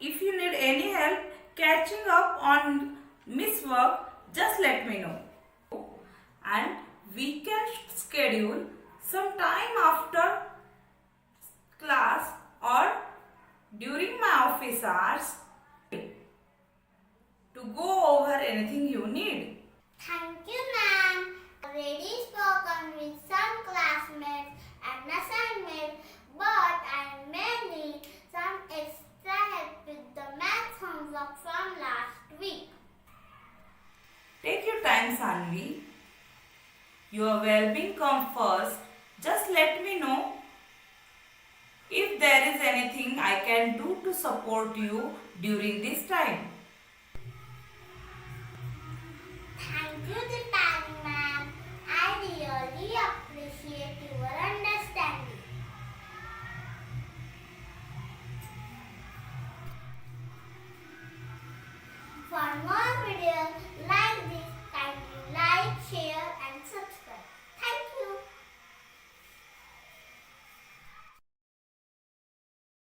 If you need any help catching up on missed work, just let me know. And we can schedule some time after class or during my office hours to go over anything you need. Thank you, ma'am. Already spoken with some classmates and assignments, but I may need some extra help with the math homework from last week. Take your time, Sanvi. Your well-being comes first. Just let me know if there is anything I can do to support you during this time. Thank you, Dipali ma'am. I really appreciate your understanding. For more videos, like